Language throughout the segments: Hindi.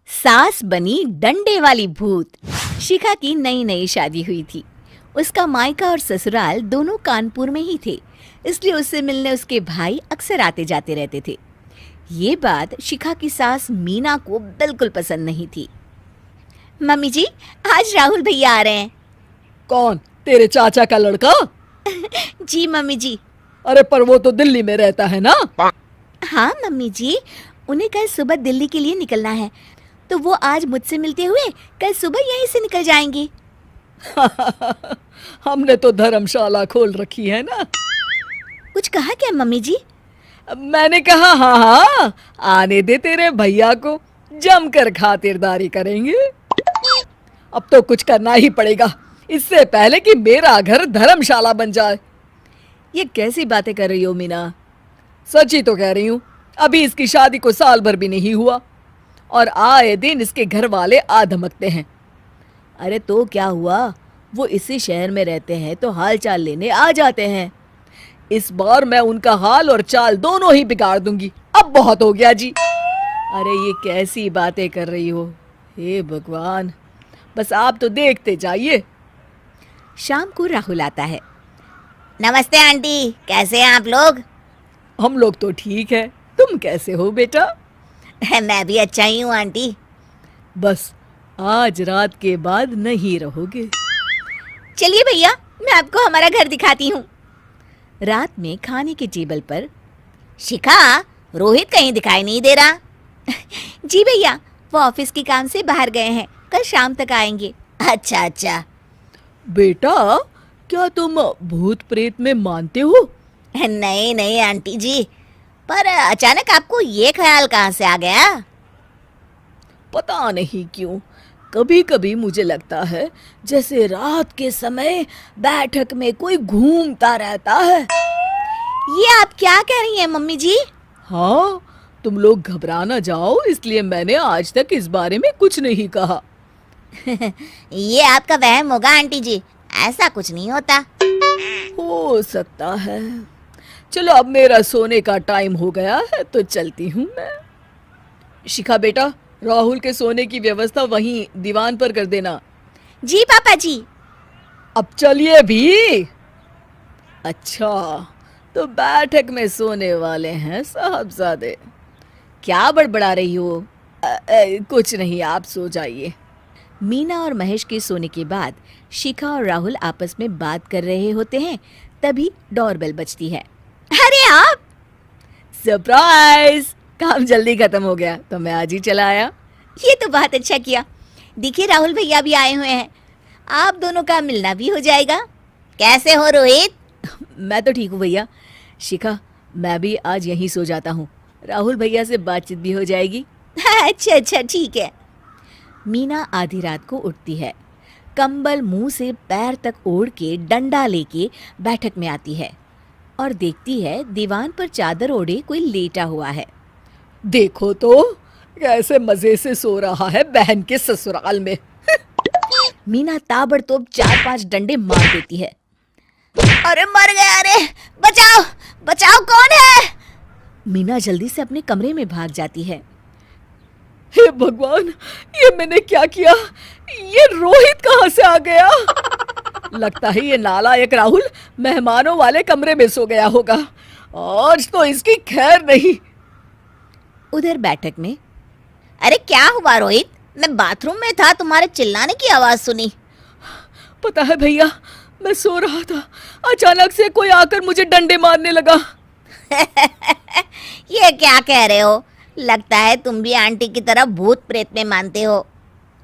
सास बनी डंडे वाली भूत। शिखा की नई नई शादी हुई थी। उसका मायका और ससुराल दोनों कानपुर में ही थे, इसलिए उससे मिलने उसके भाई अक्सर आते जाते रहते थे। ये बात शिखा की सास मीना को बिल्कुल पसंद नहीं थी। मम्मी जी, आज राहुल भैया आ रहे हैं। कौन? तेरे चाचा का लड़का? जी मम्मी जी। अरे पर वो तो दिल्ली में रहता है ना। हाँ मम्मी जी, उन्हें कल सुबह दिल्ली के लिए निकलना है, तो वो आज मुझसे मिलते हुए कल सुबह यहीं से निकल जाएंगे। हमने तो धर्मशाला खोल रखी है ना। कुछ कहा क्या मम्मी जी? मैंने कहा हाँ हाँ, आने दे तेरे भैया को, जमकर खातिरदारी करेंगे। अब तो कुछ करना ही पड़ेगा, इससे पहले कि मेरा घर धर्मशाला बन जाए। ये कैसी बातें कर रही हो मीना? सच ही तो कह रही हूँ। अभी इसकी शादी को साल भर भी नहीं हुआ और आए दिन इसके घर वाले आ धमकते हैं। अरे तो क्या हुआ, वो इसी शहर में रहते हैं तो हाल चाल लेने आ जाते हैं। इस बार मैं उनका हाल और चाल दोनों ही बिगाड़ दूंगी। अब बहुत हो गया जी। अरे ये कैसी बातें कर रही हो, हे भगवान, बस आप तो देखते जाइए। शाम को राहुल आता है। नमस्ते आंटी, कैसे हैं आप लोग? हम लोग तो ठीक है, तुम कैसे हो बेटा? मैं भी अच्छा ही हूँ आंटी। बस आज रात के बाद नहीं रहोगे। चलिए भैया, मैं आपको हमारा घर दिखाती हूँ। रात में खाने के टेबल पर शिखा, रोहित कहीं दिखाई नहीं दे रहा। जी भैया, वो ऑफिस के काम से बाहर गए हैं, कल शाम तक आएंगे। अच्छा अच्छा। बेटा, क्या तुम भूत प्रेत में मानते हो? नहीं नहीं आंटी जी, पर अचानक आपको ये ख्याल कहाँ से आ गया? पता नहीं क्यों, कभी कभी मुझे लगता है जैसे रात के समय बैठक में कोई घूमता रहता है। ये आप क्या कह रही हैं मम्मी जी? हाँ, तुम लोग घबरा ना जाओ, इसलिए मैंने आज तक इस बारे में कुछ नहीं कहा। ये आपका वहम होगा आंटी जी, ऐसा कुछ नहीं होता। हो सकता है। चलो अब मेरा सोने का टाइम हो गया है तो चलती हूँ मैं। शिखा बेटा, राहुल के सोने की व्यवस्था वहीं दीवान पर कर देना। जी पापा जी। अब चलिए भी। अच्छा, तो बैठक में सोने वाले हैं साहबजादे। क्या बड़बड़ा रही हो? कुछ नहीं, आप सो जाइए। मीना और महेश के सोने के बाद शिखा और राहुल आपस में बात कर रहे होते हैं, तभी डोरबेल बजती है। अरे आप! सरप्राइज! काम जल्दी खत्म हो गया तो मैं आज ही चला आया। ये तो बहुत अच्छा किया। देखिए राहुल भैया भी आए हुए हैं, आप दोनों का मिलना भी हो जाएगा। कैसे हो रोहित? मैं तो ठीक हूँ भैया। शिखा, मैं भी आज यहीं सो जाता हूँ, राहुल भैया से बातचीत भी हो जाएगी। अच्छा अच्छा ठीक है। मीना आधी रात को उठती है, कंबल मुंह से पैर तक ओढ़ के डंडा लेके बैठक में आती है और देखती है दीवान पर चादर ओढ़े कोई लेटा हुआ है। देखो तो कैसे मजे से सो रहा है बहन के ससुराल में। मीना ताबड़तोड़ 4-5 डंडे मार देती है। अरे मर गया, अरे बचाओ बचाओ, कौन है? मीना जल्दी से अपने कमरे में भाग जाती है। हे भगवान, ये मैंने क्या किया? ये रोहित कहाँ से आ गया? लगता है ये नालायक राहुल मेहमानों वाले कमरे में सो गया होगा। आज तो इसकी खैर नहीं। उधर बैठक में, अरे क्या हुआ रोहित? मैं बाथरूम में था, तुम्हारे चिल्लाने की आवाज सुनी। पता है भैया, मैं सो रहा था, अचानक से कोई आकर मुझे डंडे मारने लगा। ये क्या कह रहे हो? लगता है तुम भी आंटी की तरह भूत प्रेत में मानते हो।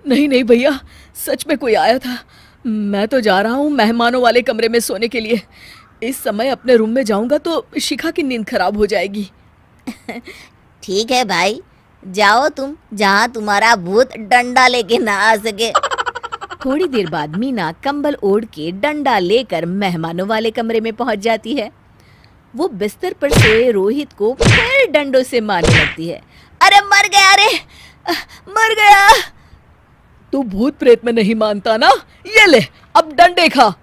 नहीं नहीं भैया, सच में कोई आया था। मैं तो जा रहा हूँ मेहमानों वाले कमरे में सोने के लिए। इस समय अपने रूम में जाऊंगा तो शिखा की नींद खराब हो जाएगी। ठीक है भाई, जाओ तुम, जहाँ तुम्हारा भूत डंडा लेके ना आ सके। थोड़ी देर बाद मीना कंबल ओढ़ के डंडा लेकर मेहमानों वाले कमरे में पहुंच जाती है। वो बिस्तर पर सोए रोहित को फिर डंडों से मारने लगती है। अरे मर गया, अरे मर गया। तू भूत प्रेत में नहीं मानता ना? ये ले, अब डंडे खा।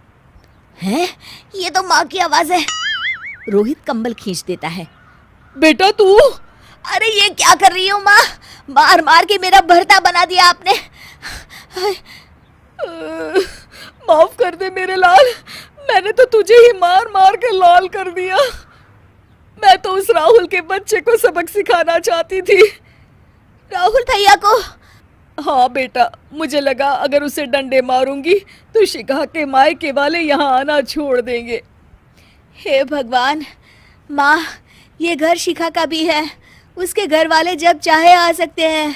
हैं? ये तो माँ की आवाज है। रोहित कंबल खींच देता है। बेटा तू! अरे ये क्या कर रही हो माँ? मार मार के मेरा भरता बना दिया आपने। माफ कर दे मेरे लाल, मैंने तो तुझे ही मार मार कर लाल कर दिया। मैं तो उस राहुल के बच्चे को सबक सिखाना चाहती थी। राहुल भैया को? हाँ बेटा, मुझे लगा अगर उसे डंडे मारूंगी तो शिखा के मायके वाले यहाँ आना छोड़ देंगे। हे भगवान, माँ ये घर शिखा का भी है, उसके घर वाले जब चाहे आ सकते हैं।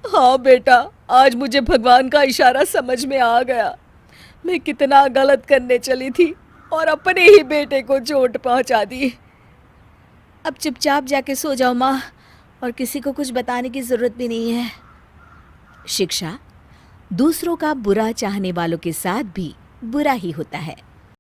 हाँ बेटा, आज मुझे भगवान का इशारा समझ में आ गया। मैं कितना गलत करने चली थी और अपने ही बेटे को चोट पहुंचा दी। अब चुपचाप जाके सो जाओ माँ, और किसी को कुछ बताने की जरूरत भी नहीं है। शिक्षा दूसरों का बुरा चाहने वालों के साथ भी बुरा ही होता है।